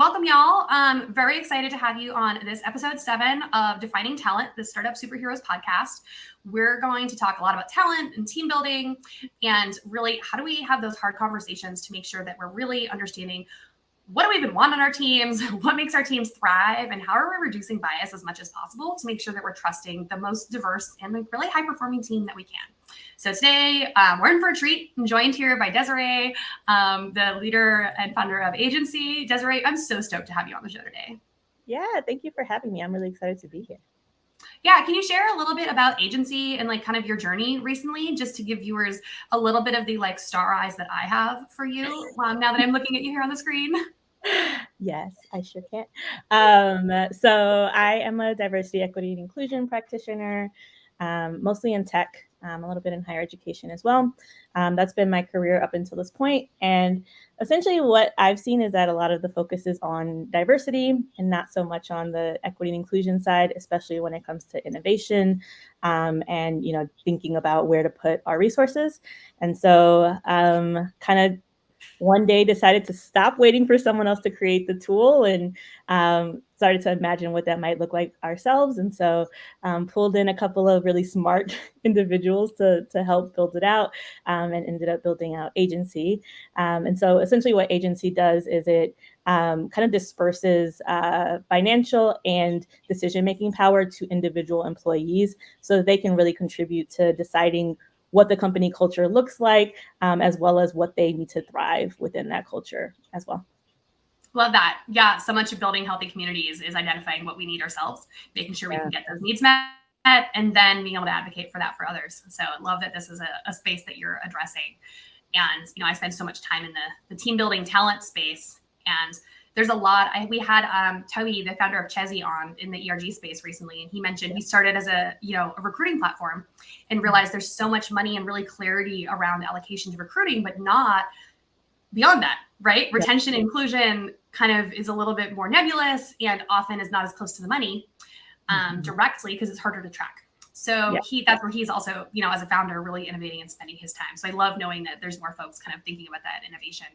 Welcome, y'all. Very excited to have you on this episode 7 of Defining Talent, the Startup Superheroes podcast. We're going to talk a lot about talent and team building and really how do we have those hard conversations to make sure that we're really understanding what do we even want on our teams, what makes our teams thrive, and how are we reducing bias as much as possible to make sure that we're trusting the most diverse and really high-performing team that we can. So today, we're in for a treat. I'm joined here by Desiree, the leader and founder of Aginci. Desiree, I'm so stoked to have you on the show today. Yeah, thank you for having me. I'm really excited to be here. Yeah, can you share a little bit about Aginci and like kind of your journey recently, just to give viewers a little bit of the like star eyes that I have for you now that I'm looking at you here on the screen? Yes, I sure can. So I am a diversity, equity, and inclusion practitioner, mostly in tech, a little bit in higher education as well. That's been my career up until this point. And essentially what I've seen is that a lot of the focus is on diversity and not so much on the equity and inclusion side, especially when it comes to innovation and, thinking about where to put our resources. And so kind of one day decided to stop waiting for someone else to create the tool and started to imagine what that might look like ourselves. And so pulled in a couple of really smart individuals to help build it out and ended up building out Aginci. And so essentially what Aginci does is it kind of disperses financial and decision-making power to individual employees so that they can really contribute to deciding what the company culture looks like, as well as what they need to thrive within that culture as well. Love that. Yeah, so much of building healthy communities is identifying what we need ourselves, making sure we can get those needs met, and then being able to advocate for that for others. So I love that this is a space that you're addressing. And, I spend so much time in the team building talent space, and there's a lot. We had Toby, the founder of Chezi, on in the ERG space recently, and he mentioned he started as a recruiting platform and realized there's so much money and really clarity around allocation to recruiting, but not beyond that, right? Retention, inclusion kind of is a little bit more nebulous and often is not as close to the money directly because it's harder to track. So that's where he's also, as a founder, really innovating and spending his time. So I love knowing that there's more folks kind of thinking about that innovation.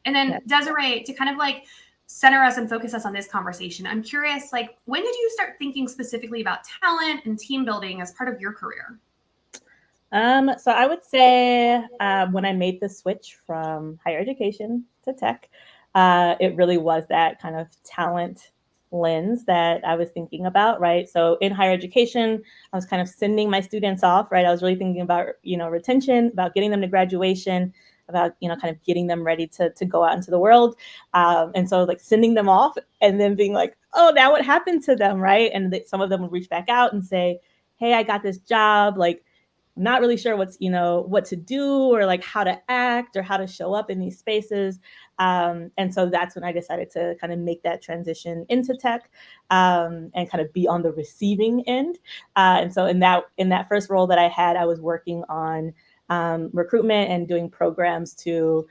And then Desiree, to kind of like center us and focus us on this conversation, I'm curious, like, when did you start thinking specifically about talent and team building as part of your career? So I would say when I made the switch from higher education to tech, it really was that kind of talent lens that I was thinking about, right? So in higher education, I was kind of sending my students off, right? I was really thinking about, retention, about getting them to graduation, about, kind of getting them ready to go out into the world. And so like sending them off and then being like, oh, now what happened to them, right? And some of them would reach back out and say, hey, I got this job, like, I'm not really sure what to do or like how to act or how to show up in these spaces. And so that's when I decided to kind of make that transition into tech and kind of be on the receiving end. And so in that first role that I had, I was working on recruitment and doing programs to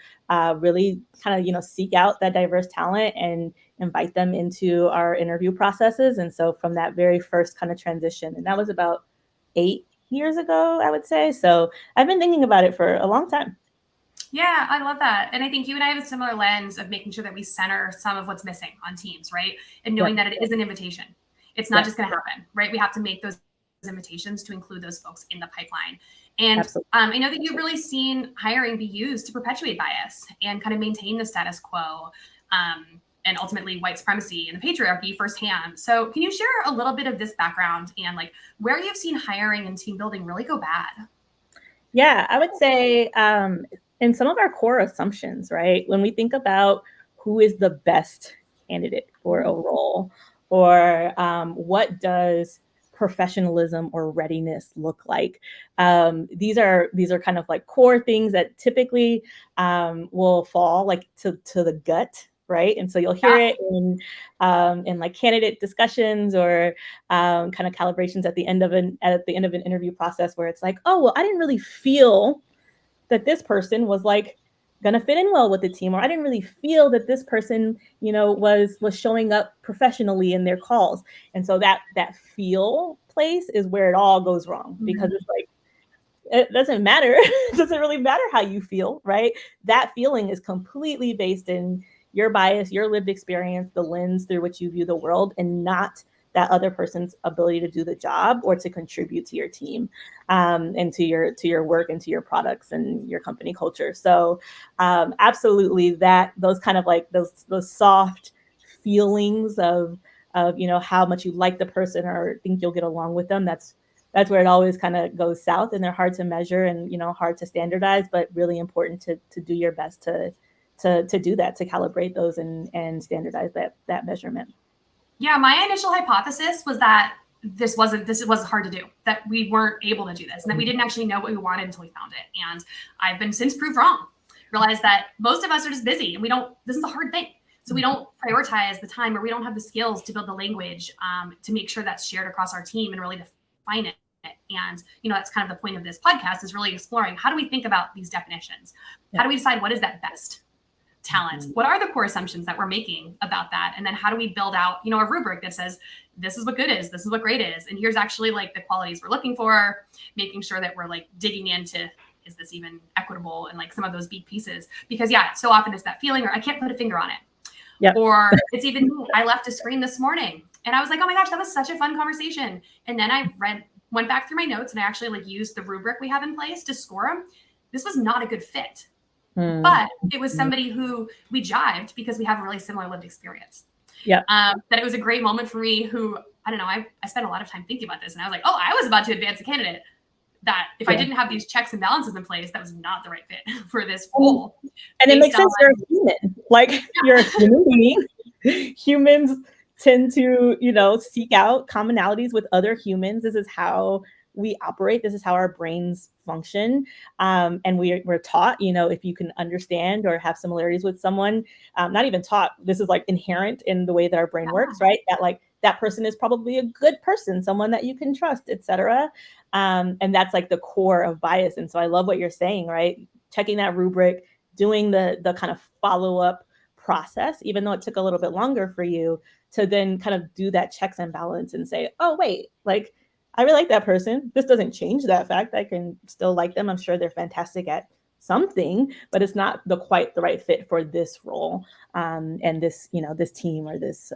really kind of, seek out that diverse talent and invite them into our interview processes. And so from that very first kind of transition, and that was about 8 years ago, I would say. So I've been thinking about it for a long time. Yeah, I love that. And I think you and I have a similar lens of making sure that we center some of what's missing on teams, right? And knowing that it is an invitation. It's not just going to happen, right? We have to make those invitations to include those folks in the pipeline. And I know that you've really seen hiring be used to perpetuate bias and kind of maintain the status quo and ultimately white supremacy and the patriarchy firsthand. So can you share a little bit of this background and like where you've seen hiring and team building really go bad? Yeah, I would say in some of our core assumptions, right? When we think about who is the best candidate for a role or what does professionalism or readiness look like? These are kind of like core things that typically will fall like to the gut, right? And so you'll hear it in like candidate discussions or kind of calibrations at the end of an interview process where it's like, oh, well, I didn't really feel that this person was like going to fit in well with the team, or I didn't really feel that this person, was showing up professionally in their calls. And so that feel place is where it all goes wrong because it's like, it doesn't matter. It doesn't really matter how you feel, right? That feeling is completely based in your bias, your lived experience, the lens through which you view the world, and not that other person's ability to do the job or to contribute to your team, and to your work and to your products and your company culture. So absolutely, that those kind of like those soft feelings of how much you like the person or think you'll get along with them, that's where it always kind of goes south, and they're hard to measure and hard to standardize, but really important to do your best to do that, to calibrate those and standardize that measurement. Yeah, my initial hypothesis was that this was hard to do, that we weren't able to do this, and that we didn't actually know what we wanted until we found it. And I've been since proved wrong. Realized that most of us are just busy, and this is a hard thing. So we don't prioritize the time, or we don't have the skills to build the language to make sure that's shared across our team and really define it. And that's kind of the point of this podcast, is really exploring, how do we think about these definitions? Yeah. How do we decide what is that best talent? What are the core assumptions that we're making about that? And then how do we build out, a rubric that says, this is what good is, this is what great is, and here's actually like the qualities we're looking for, making sure that we're like digging into, is this even equitable, and like some of those big pieces. Because so often it's that feeling, or I can't put a finger on it. Yep. Or it's even, I left a screen this morning and I was like, oh my gosh, that was such a fun conversation. And then I went back through my notes and I actually like used the rubric we have in place to score them. This was not a good fit. But it was somebody who we jived because we have a really similar lived experience. Yeah. That it was a great moment for me, who, I don't know, I spent a lot of time thinking about this, and I was like, oh, I was about to advance a candidate that if I didn't have these checks and balances in place, that was not the right fit for this role. And it makes sense, you're a human. Like, you're a human being. Humans tend to, seek out commonalities with other humans. This is how we operate. This is how our brains function. And we're taught, if you can understand or have similarities with someone, not even taught, this is like inherent in the way that our brain works, right? That like, that person is probably a good person, someone that you can trust, et cetera. And that's like the core of bias. And so I love what you're saying, right? Checking that rubric, doing the kind of follow-up process, even though it took a little bit longer for you, to then kind of do that checks and balance and say, oh, wait, like, I really like that person. This doesn't change that fact. I can still like them. I'm sure they're fantastic at something, but it's not quite the right fit for this role, and this, this team or this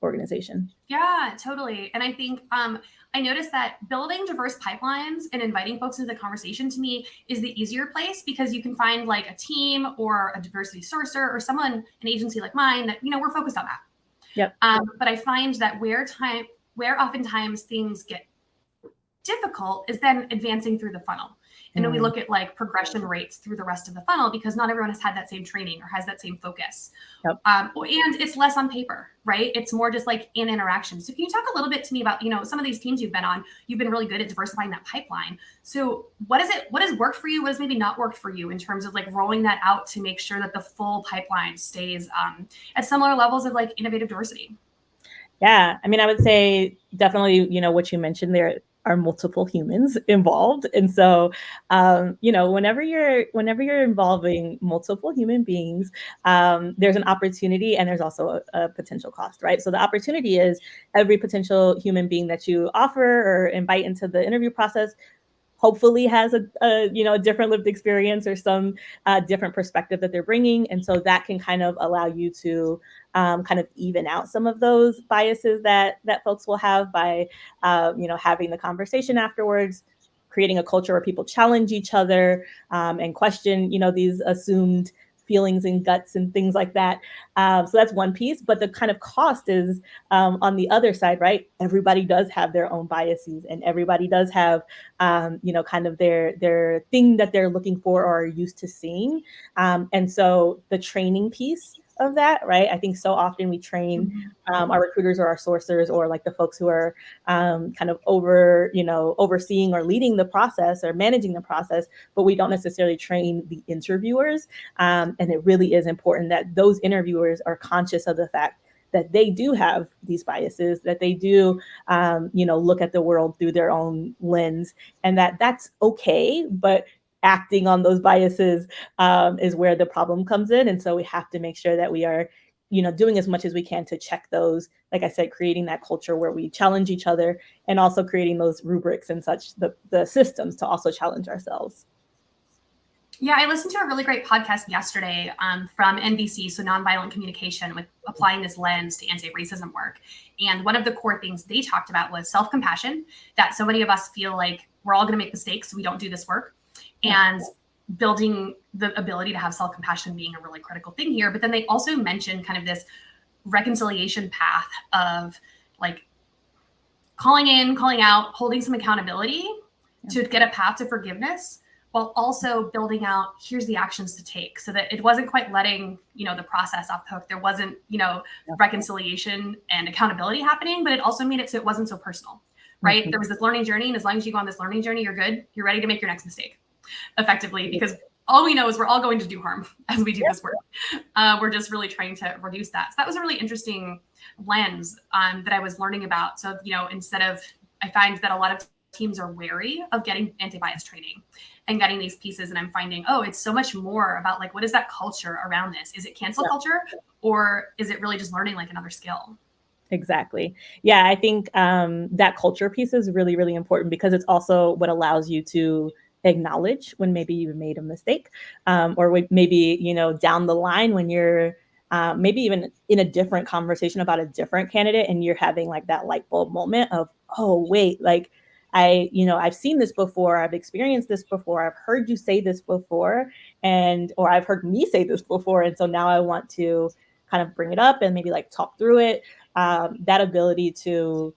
organization. Yeah, totally. And I think I noticed that building diverse pipelines and inviting folks into the conversation, to me, is the easier place, because you can find like a team or a diversity sourcer or someone, an agency like mine, that, we're focused on that. Yep. But I find that where oftentimes things get difficult is then advancing through the funnel. And then we look at like progression rates through the rest of the funnel, because not everyone has had that same training or has that same focus. Yep. And it's less on paper, right? It's more just like in interaction. So can you talk a little bit to me about, some of these teams you've been on? You've been really good at diversifying that pipeline. So what has worked for you? What has maybe not worked for you in terms of like rolling that out to make sure that the full pipeline stays at similar levels of like innovative diversity? Yeah, I mean, I would say definitely, what you mentioned, there are multiple humans involved. And so, whenever you're involving multiple human beings, there's an opportunity and there's also a potential cost, right? So the opportunity is every potential human being that you offer or invite into the interview process hopefully has a different lived experience or some different perspective that they're bringing. And so that can kind of allow you to kind of even out some of those biases that folks will have by, having the conversation afterwards, creating a culture where people challenge each other and question, these assumed feelings and guts and things like that. So that's one piece, but the kind of cost is on the other side, right? Everybody does have their own biases, and everybody does have, kind of their thing that they're looking for or are used to seeing. And so the training piece of that, right? I think so often we train our recruiters or our sourcers or like the folks who are kind of overseeing or leading the process or managing the process, but we don't necessarily train the interviewers. And it really is important that those interviewers are conscious of the fact that they do have these biases, that they do, look at the world through their own lens, and that's okay, but acting on those biases is where the problem comes in. And so we have to make sure that we are, doing as much as we can to check those, like I said, creating that culture where we challenge each other, and also creating those rubrics and such, the systems to also challenge ourselves. Yeah, I listened to a really great podcast yesterday from NVC, so Nonviolent Communication, with applying this lens to anti-racism work. And one of the core things they talked about was self-compassion, that so many of us feel like we're all going to make mistakes, so we don't do this work. And building the ability to have self-compassion being a really critical thing here. But then they also mentioned kind of this reconciliation path of like calling in, calling out, holding some accountability to get a path to forgiveness, while also building out, here's the actions to take, so that it wasn't quite letting, the process off the hook. There wasn't, reconciliation and accountability happening, but it also made it so it wasn't so personal, right? There was this learning journey, and as long as you go on this learning journey, you're good. You're ready to make your next mistake effectively, because all we know is we're all going to do harm as we do this work. We're just really trying to reduce that. So that was a really interesting lens that I was learning about. So, instead of, I find that a lot of teams are wary of getting anti-bias training and getting these pieces. And I'm finding, it's so much more about like, what is that culture around this? Is it cancel culture, or is it really just learning like another skill? Exactly. Yeah, I think that culture piece is really, really important, because it's also what allows you to acknowledge when maybe you made a mistake, or maybe, down the line when you're maybe even in a different conversation about a different candidate, and you're having like that light bulb moment of, oh, wait, like I've seen this before, I've experienced this before, I've heard you say this before, or I've heard me say this before. And so now I want to kind of bring it up and maybe like talk through it. That ability to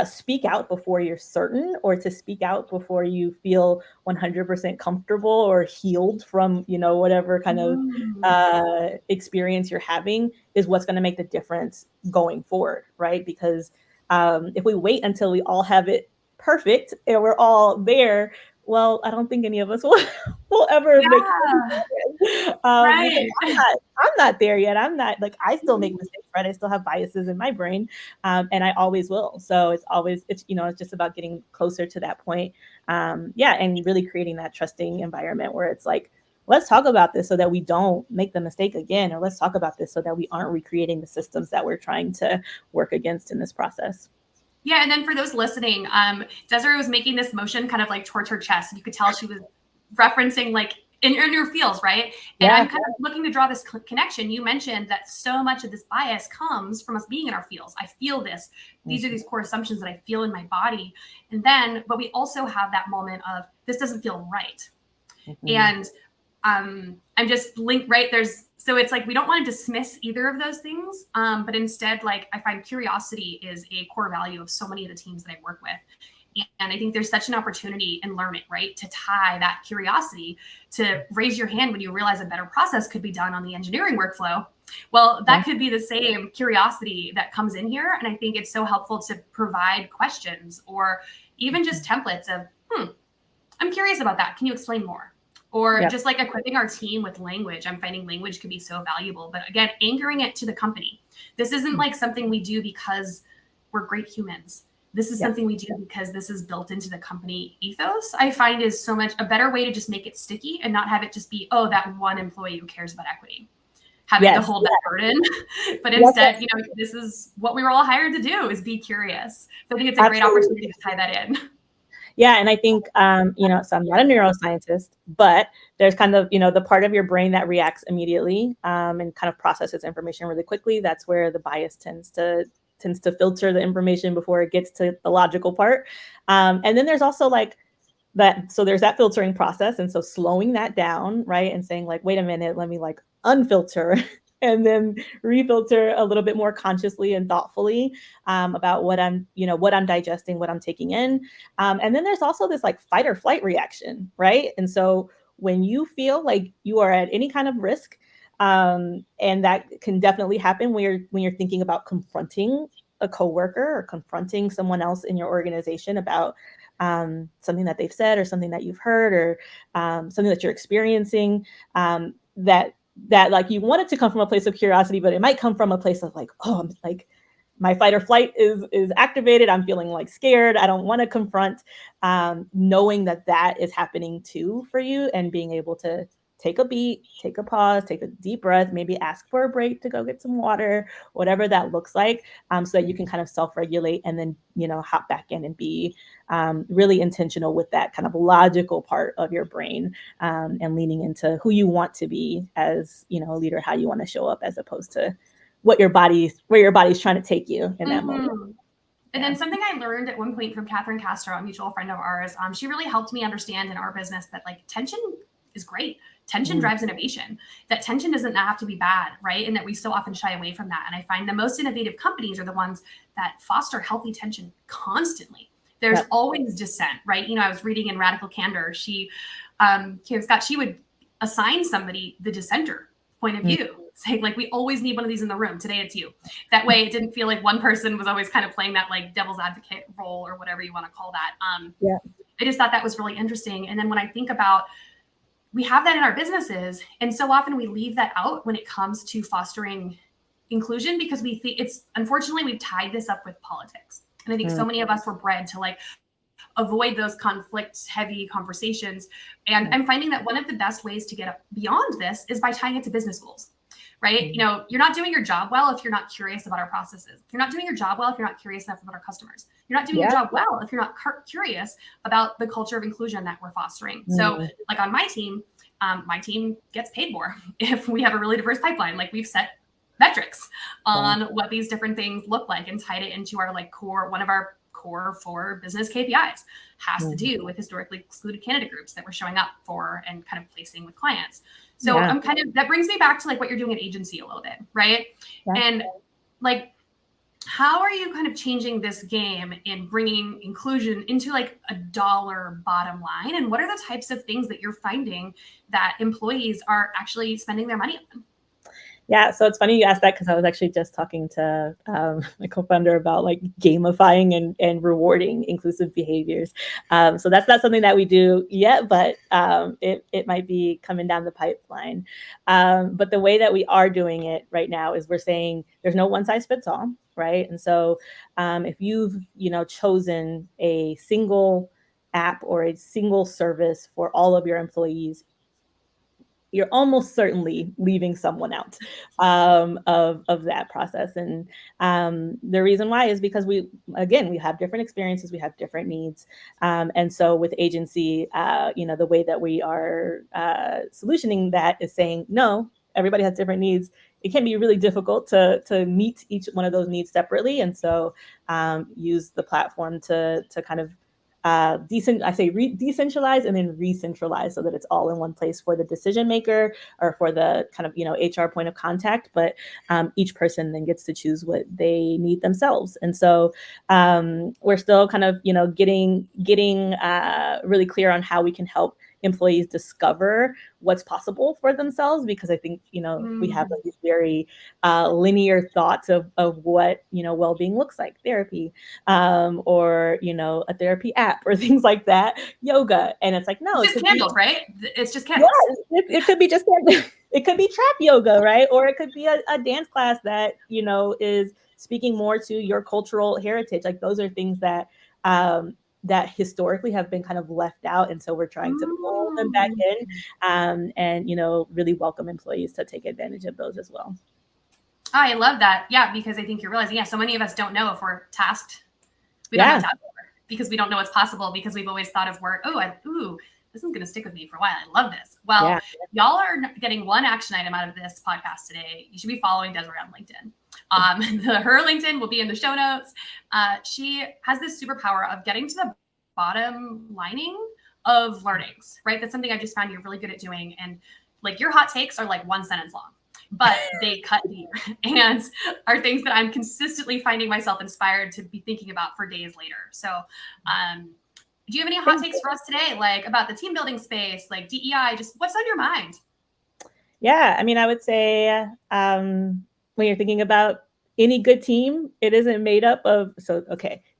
speak out before you're certain, or to speak out before you feel 100% comfortable or healed from, whatever kind of experience you're having, is what's going to make the difference going forward, right? Because if we wait until we all have it perfect and we're all there, well, I don't think any of us will ever make it. Right. I'm not there yet. I'm not, like, I still make mistakes, right? I still have biases in my brain, and I always will. So it's just about getting closer to that point. And really creating that trusting environment where it's like, let's talk about this so that we don't make the mistake again, or let's talk about this so that we aren't recreating the systems that we're trying to work against in this process. Yeah, and then for those listening, Desiree was making this motion kind of like towards her chest. You could tell she was referencing like in your feels, right? And I'm kind of looking to draw this connection. You mentioned that so much of this bias comes from us being in our feels. I feel this. These are these core assumptions that I feel in my body. And then, but we also have that moment of, this doesn't feel right. And I'm just linked, right? So it's like, we don't want to dismiss either of those things. But instead, like, I find curiosity is a core value of so many of the teams that I work with. And I think there's such an opportunity in learning, right? To tie that curiosity, to raise your hand when you realize a better process could be done on the engineering workflow. Well, that could be the same curiosity that comes in here. And I think it's so helpful to provide questions, or even just templates of, I'm curious about that. Can you explain more? Or just like equipping our team with language. I'm finding language could be so valuable. But again, anchoring it to the company. This isn't like something we do because we're great humans. This is something we do because this is built into the company ethos. I find is so much a better way to just make it sticky and not have it just be, that one employee who cares about equity, having to hold that burden. But instead, this is what we were all hired to do, is be curious. So I think it's a great opportunity to tie that in. Yeah. And I think, so I'm not a neuroscientist, but there's kind of, the part of your brain that reacts immediately and kind of processes information really quickly. That's where the bias tends to filter the information before it gets to the logical part. And then there's also like that. So there's that filtering process. And so slowing that down, right? And saying like, wait a minute, let me like unfilter and then refilter a little bit more consciously and thoughtfully about what I'm digesting, what I'm taking in. And then there's also this like fight or flight reaction, right? And so when you feel like you are at any kind of risk, and that can definitely happen when you're thinking about confronting a coworker or confronting someone else in your organization about something that they've said, or something that you've heard, or something that you're experiencing, that like you want it to come from a place of curiosity, but it might come from a place of like, I'm like, my fight or flight is activated. I'm feeling like scared. I don't want to confront, knowing that is happening too for you, and being able to take a beat, take a pause, take a deep breath, maybe ask for a break to go get some water, whatever that looks like, so that you can kind of self-regulate and then, hop back in and be really intentional with that kind of logical part of your brain, and leaning into who you want to be as, a leader, how you want to show up, as opposed to where your body's trying to take you in that moment. And then something I learned at one point from Catherine Castro, a mutual friend of ours, she really helped me understand in our business that like tension is great. Tension drives innovation. That tension doesn't have to be bad, right? And that we so often shy away from that. And I find the most innovative companies are the ones that foster healthy tension constantly. There's always dissent, right? I was reading in Radical Candor, Kim Scott, she would assign somebody the dissenter point of view, saying like, we always need one of these in the room. Today it's you. That way it didn't feel like one person was always kind of playing that like devil's advocate role or whatever you want to call that. I just thought that was really interesting. And then when I think about, we have that in our businesses, and so often we leave that out when it comes to fostering inclusion, because we think unfortunately, we've tied this up with politics. And I think so many of us were bred to like avoid those conflict-heavy conversations. And I'm finding that one of the best ways to get beyond this is by tying it to business goals, right? You're not doing your job well if you're not curious about our processes. You're not doing your job well if you're not curious enough about our customers. You're not doing your job well if you're not curious about the culture of inclusion that we're fostering. So like on my team gets paid more if we have a really diverse pipeline. Like we've set metrics on what these different things look like and tied it into our like one of our core 4 business KPIs has to do with historically excluded candidate groups that we're showing up for and kind of placing with clients. So I'm that brings me back to like what you're doing at Aginci a little bit, right? And like, how are you kind of changing this game in bringing inclusion into like a dollar bottom line? And what are the types of things that you're finding that employees are actually spending their money on? Yeah, so it's funny you asked that, because I was actually just talking to my co-founder about like gamifying and rewarding inclusive behaviors. So that's not something that we do yet, but it might be coming down the pipeline. But the way that we are doing it right now is we're saying there's no one size fits all, right? And so if you've chosen a single app or a single service for all of your employees, you're almost certainly leaving someone out of that process. And the reason why is because we have different experiences, we have different needs. And so with Aginci, the way that we are solutioning that is saying, no, everybody has different needs. It can be really difficult to meet each one of those needs separately. And so use the platform to kind of decentralize and then re-centralize, so that it's all in one place for the decision maker or for the kind of HR point of contact. But each person then gets to choose what they need themselves. And so we're still kind of getting really clear on how we can help employees discover what's possible for themselves, because I think we have like these very linear thoughts of what well-being looks like, therapy, or a therapy app or things like that, yoga, and it's like, no, it's just candles, right? It's just candles. Yeah, it could be just it could be trap yoga, right? Or it could be a dance class that is speaking more to your cultural heritage. Like those are things that that historically have been kind of left out. And so we're trying to pull them back in and, really welcome employees to take advantage of those as well. I love that. Yeah, because I think you're realizing, so many of us don't know if we're tasked. We don't have task order because we don't know what's possible, because we've always thought of work, this is going to stick with me for a while. I love this. Well, y'all are getting one action item out of this podcast today. You should be following Desiree on LinkedIn. Her LinkedIn will be in the show notes. She has this superpower of getting to the bottom lining of learnings, right? That's something I just found you're really good at doing. And like your hot takes are like one sentence long, but they cut deep and are things that I'm consistently finding myself inspired to be thinking about for days later. So, do you have any hot takes for us today, like about the team building space, like DEI, just what's on your mind? Yeah, I mean, I would say when you're thinking about any good team, it isn't made up of, this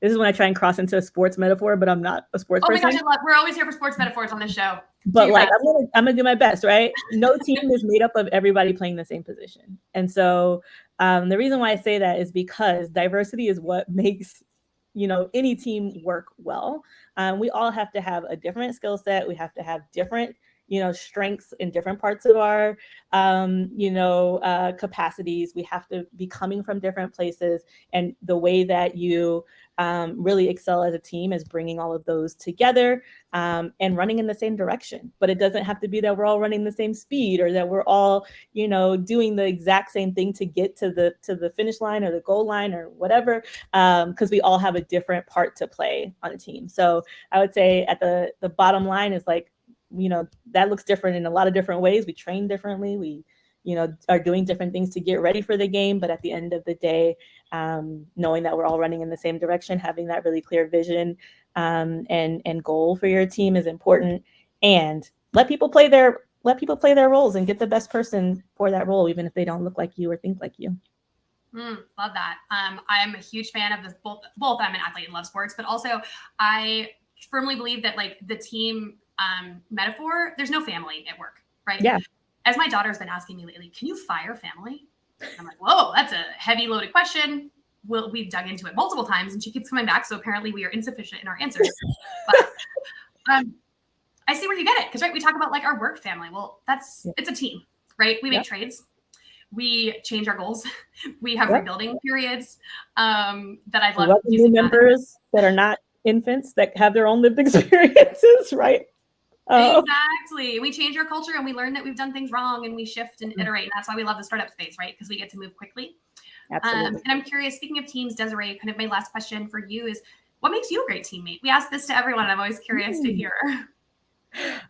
is when I try and cross into a sports metaphor, but I'm not a sports person. Oh my gosh, we're always here for sports metaphors on this show. But like, I'm gonna do my best, right? No team is made up of everybody playing the same position. And so the reason why I say that is because diversity is what makes any team work well. We all have to have a different skill set. We have to have different strengths in different parts of our, capacities. We have to be coming from different places. And the way that you really excel as a team is bringing all of those together and running in the same direction. But it doesn't have to be that we're all running the same speed or that we're all, doing the exact same thing to get to the finish line or the goal line or whatever, because we all have a different part to play on a team. So I would say at the bottom line is like, that looks different in a lot of different ways. We train differently. We, are doing different things to get ready for the game. But at the end of the day, knowing that we're all running in the same direction, having that really clear vision and goal for your team is important. And let people play their roles and get the best person for that role, even if they don't look like you or think like you. Love that. I'm a huge fan of this. Both I'm an athlete and love sports, but also I firmly believe that like the team metaphor, there's no family at work, right? Yeah. As my daughter's been asking me lately, can you fire family? And I'm like, whoa, that's a heavy loaded question. We've dug into it multiple times and she keeps coming back. So apparently we are insufficient in our answers. But I see where you get it. Because right, we talk about like our work family. Well, it's a team, right? We make trades. We change our goals. We have rebuilding periods that I've loved. New members that are not infants that have their own lived experiences, right? Exactly. We change our culture and we learn that we've done things wrong and we shift and iterate. And that's why we love the startup space, right? Because we get to move quickly. Absolutely. And I'm curious, speaking of teams, Desiree, kind of my last question for you is, what makes you a great teammate? We ask this to everyone. I'm always curious to hear.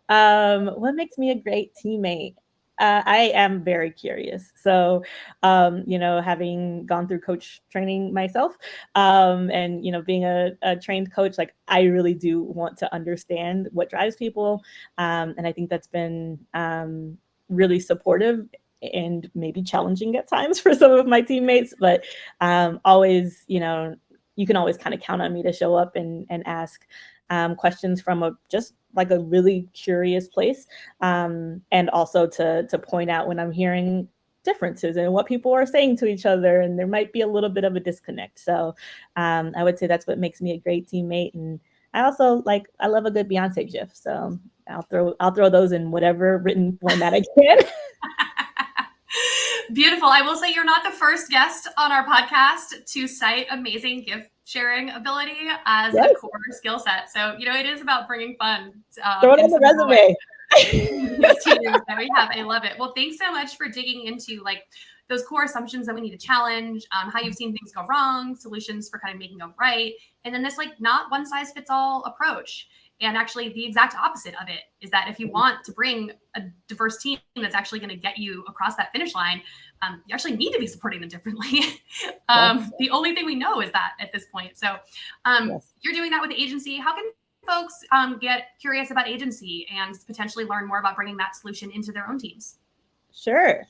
What makes me a great teammate? I am very curious. So, having gone through coach training myself, and, being a trained coach, like I really do want to understand what drives people. And I think that's been really supportive and maybe challenging at times for some of my teammates, but always, you can always kind of count on me to show up and ask questions from just like a really curious place, and also to point out when I'm hearing differences in what people are saying to each other, and there might be a little bit of a disconnect. So I would say that's what makes me a great teammate. And I also I love a good Beyonce gif, so I'll throw those in whatever written format I can. Beautiful. I will say you're not the first guest on our podcast to cite amazing gift sharing ability as a core skill set. So, it is about bringing fun. Throw it on the resume. That we have. I love it. Well, thanks so much for digging into those core assumptions that we need to challenge, how you've seen things go wrong, solutions for kind of making them right. And then this not one size fits all approach. And actually the exact opposite of it is that if you want to bring a diverse team that's actually going to get you across that finish line, you actually need to be supporting them differently. The only thing we know is that at this point. So you're doing that with Aginci. How can folks get curious about Aginci and potentially learn more about bringing that solution into their own teams? Sure.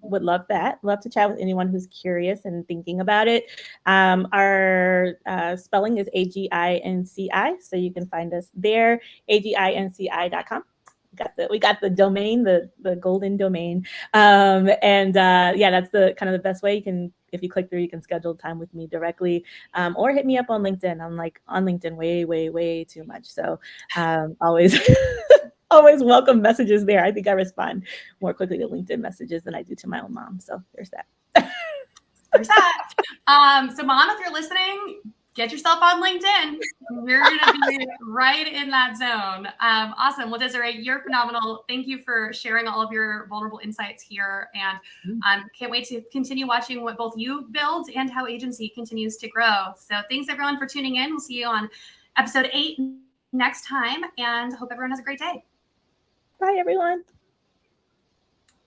Would love that. Love to chat with anyone who's curious and thinking about it. Our spelling is AGINCI, so you can find us there, aginci.com. We got the domain, the golden domain. That's the kind of the best way. You can, if you click through, you can schedule time with me directly, or hit me up on LinkedIn. I'm on LinkedIn way too much. So always always welcome messages there. I think I respond more quickly to LinkedIn messages than I do to my own mom. So there's that. There's that. So mom, if you're listening, get yourself on LinkedIn. We're going to be right in that zone. Awesome. Well, Desiree, you're phenomenal. Thank you for sharing all of your vulnerable insights here. And can't wait to continue watching what both you build and how Aginci continues to grow. So thanks everyone for tuning in. We'll see you on episode 8 next time, and hope everyone has a great day. Bye, everyone.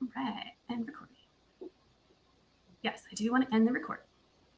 All right. And recording. Yes, I do want to end the recording.